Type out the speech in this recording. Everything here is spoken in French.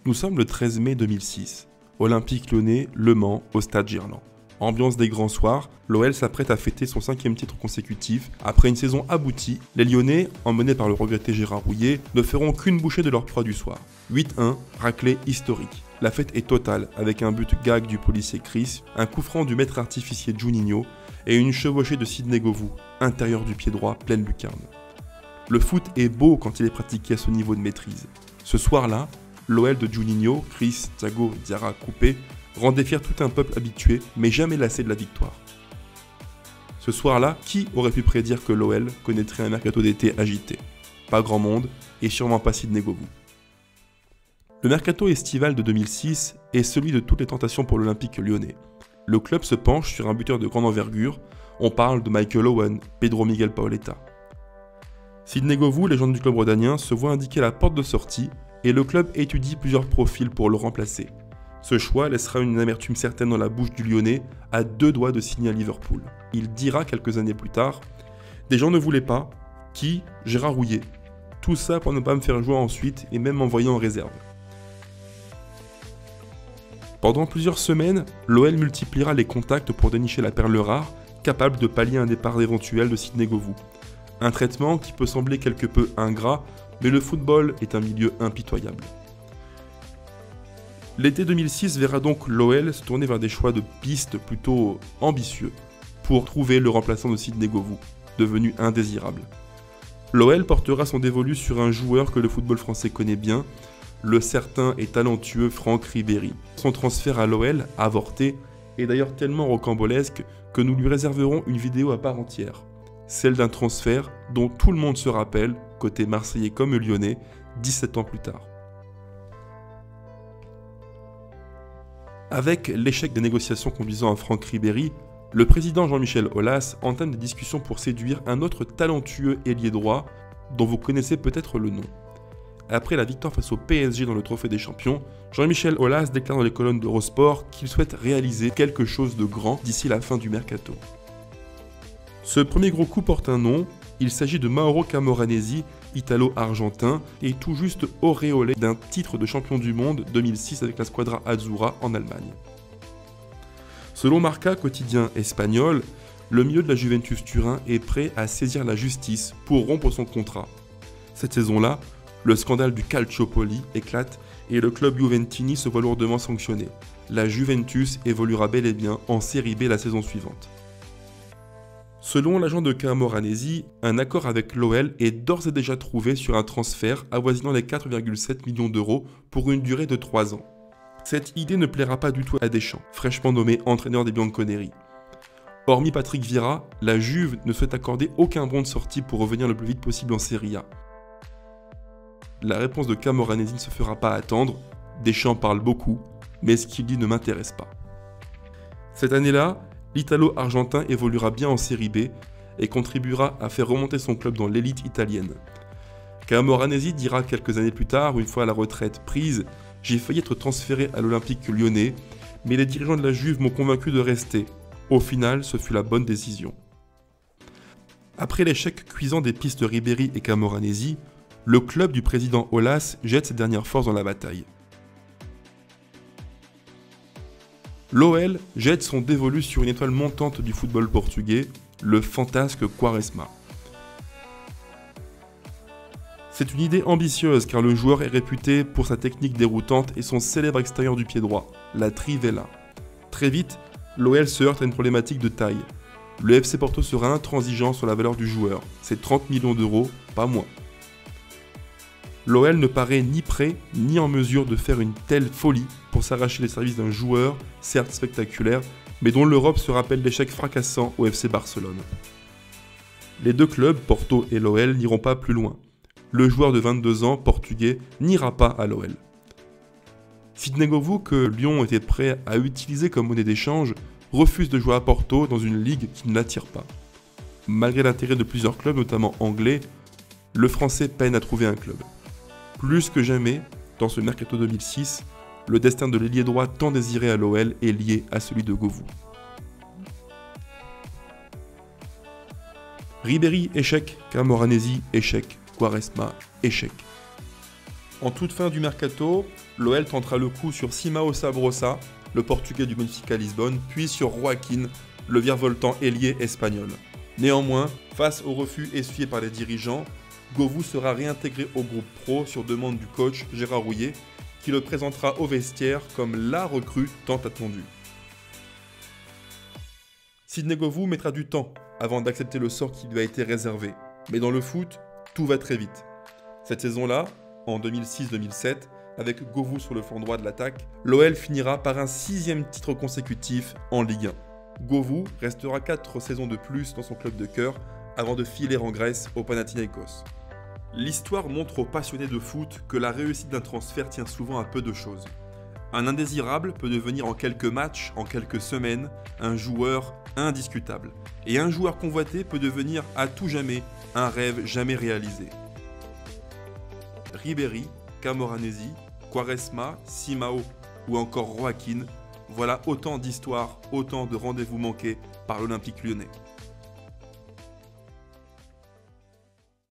Nous sommes le 13 mai 2006. Olympique Lyonnais, Le Mans, au stade Gerland. Ambiance des grands soirs, l'OL s'apprête à fêter son 5e titre consécutif. Après une saison aboutie, les Lyonnais, emmenés par le regretté Gérard Rouillet, ne feront qu'une bouchée de leur proie du soir. 8-1, raclée historique. La fête est totale, avec un but gag du policier Chris, un coup franc du maître artificier Juninho et une chevauchée de Sidney Govou, intérieur du pied droit, pleine lucarne. Le foot est beau quand il est pratiqué à ce niveau de maîtrise. Ce soir-là, l'OL de Juninho, Chris, Thiago, Diarra, Coupé rendait fier tout un peuple habitué, mais jamais lassé de la victoire. Ce soir-là, qui aurait pu prédire que l'OL connaîtrait un mercato d'été agité? Pas grand monde, et sûrement pas Sidney Govou. Le mercato estival de 2006 est celui de toutes les tentations pour l'Olympique lyonnais. Le club se penche sur un buteur de grande envergure, on parle de Michael Owen, Pedro Miguel Paoletta. Sidney Govou, légende du club rhodanien, se voit indiquer la porte de sortie et le club étudie plusieurs profils pour le remplacer. Ce choix laissera une amertume certaine dans la bouche du Lyonnais, à 2 doigts de signer à Liverpool. Il dira quelques années plus tard « Des gens ne voulaient pas. Qui? Gérard Rouillet. Tout ça pour ne pas me faire jouer ensuite et même m'envoyer en réserve. » Pendant plusieurs semaines, l'OL multipliera les contacts pour dénicher la perle rare, capable de pallier un départ éventuel de Sidney Govou. Un traitement qui peut sembler quelque peu ingrat, mais le football est un milieu impitoyable. L'été 2006 verra donc l'OL se tourner vers des choix de pistes plutôt ambitieux pour trouver le remplaçant de Sidney Govou, devenu indésirable. L'OL portera son dévolu sur un joueur que le football français connaît bien, le certain et talentueux Franck Ribéry. Son transfert à l'OL, avorté, est d'ailleurs tellement rocambolesque que nous lui réserverons une vidéo à part entière. Celle d'un transfert dont tout le monde se rappelle, côté marseillais comme lyonnais, 17 ans plus tard. Avec l'échec des négociations conduisant à Franck Ribéry, le président Jean-Michel Aulas entame des discussions pour séduire un autre talentueux ailier droit dont vous connaissez peut-être le nom. Après la victoire face au PSG dans le Trophée des Champions, Jean-Michel Aulas déclare dans les colonnes d'Eurosport qu'il souhaite réaliser quelque chose de grand d'ici la fin du mercato. Ce premier gros coup porte un nom, il s'agit de Mauro Camoranesi, italo-argentin, et tout juste auréolé d'un titre de champion du monde 2006 avec la Squadra Azzurra en Allemagne. Selon Marca, quotidien espagnol, le milieu de la Juventus Turin est prêt à saisir la justice pour rompre son contrat. Cette saison-là, le scandale du Calciopoli éclate et le club Juventini se voit lourdement sanctionné. La Juventus évoluera bel et bien en Série B la saison suivante. Selon l'agent de Camoranesi, un accord avec l'OL est d'ores et déjà trouvé sur un transfert avoisinant les 4,7 millions d'euros pour une durée de 3 ans. Cette idée ne plaira pas du tout à Deschamps, fraîchement nommé entraîneur des Bianconeri. Hormis Patrick Vieira, la Juve ne souhaite accorder aucun bon de sortie pour revenir le plus vite possible en Serie A. La réponse de Camoranesi ne se fera pas attendre, Deschamps parle beaucoup, mais ce qu'il dit ne m'intéresse pas. Cette année-là, l'Italo-Argentin évoluera bien en Série B et contribuera à faire remonter son club dans l'élite italienne. Camoranesi dira quelques années plus tard, une fois la retraite prise, « J'ai failli être transféré à l'Olympique lyonnais, mais les dirigeants de la Juve m'ont convaincu de rester. Au final, ce fut la bonne décision. » Après l'échec cuisant des pistes de Ribéry et Camoranesi, le club du président Aulas jette ses dernières forces dans la bataille. L'OL jette son dévolu sur une étoile montante du football portugais, le fantasque Quaresma. C'est une idée ambitieuse car le joueur est réputé pour sa technique déroutante et son célèbre extérieur du pied droit, la trivella. Très vite, l'OL se heurte à une problématique de taille. Le FC Porto sera intransigeant sur la valeur du joueur, c'est 30 millions d'euros, pas moins. L'OL ne paraît ni prêt ni en mesure de faire une telle folie pour s'arracher les services d'un joueur, certes spectaculaire, mais dont l'Europe se rappelle l'échec fracassant au FC Barcelone. Les deux clubs, Porto et l'OL, n'iront pas plus loin. Le joueur de 22 ans, portugais, n'ira pas à l'OL. Sidney Govou, que Lyon était prêt à utiliser comme monnaie d'échange, refuse de jouer à Porto dans une ligue qui ne l'attire pas. Malgré l'intérêt de plusieurs clubs, notamment anglais, le Français peine à trouver un club. Plus que jamais, dans ce mercato 2006, le destin de l'ailier droit tant désiré à l'OL est lié à celui de Govou. Ribéry, échec. Camoranesi, échec. Quaresma, échec. En toute fin du mercato, l'OL tentera le coup sur Simão Sabrosa, le portugais du Benfica Lisbonne, puis sur Joaquin, le virevoltant ailier espagnol. Néanmoins, face au refus essuyé par les dirigeants, Govou sera réintégré au groupe pro sur demande du coach Gérard Rouillet, qui le présentera au vestiaire comme la recrue tant attendue. Sidney Govou mettra du temps avant d'accepter le sort qui lui a été réservé, mais dans le foot, tout va très vite. Cette saison-là, en 2006-2007, avec Govou sur le flanc droit de l'attaque, l'OL finira par un 6e titre consécutif en Ligue 1. Govou restera 4 saisons de plus dans son club de cœur avant de filer en Grèce au Panathinaikos. L'histoire montre aux passionnés de foot que la réussite d'un transfert tient souvent à peu de choses. Un indésirable peut devenir en quelques matchs, en quelques semaines, un joueur indiscutable. Et un joueur convoité peut devenir à tout jamais un rêve jamais réalisé. Ribéry, Camoranesi, Quaresma, Simão ou encore Joaquin, voilà autant d'histoires, autant de rendez-vous manqués par l'Olympique lyonnais.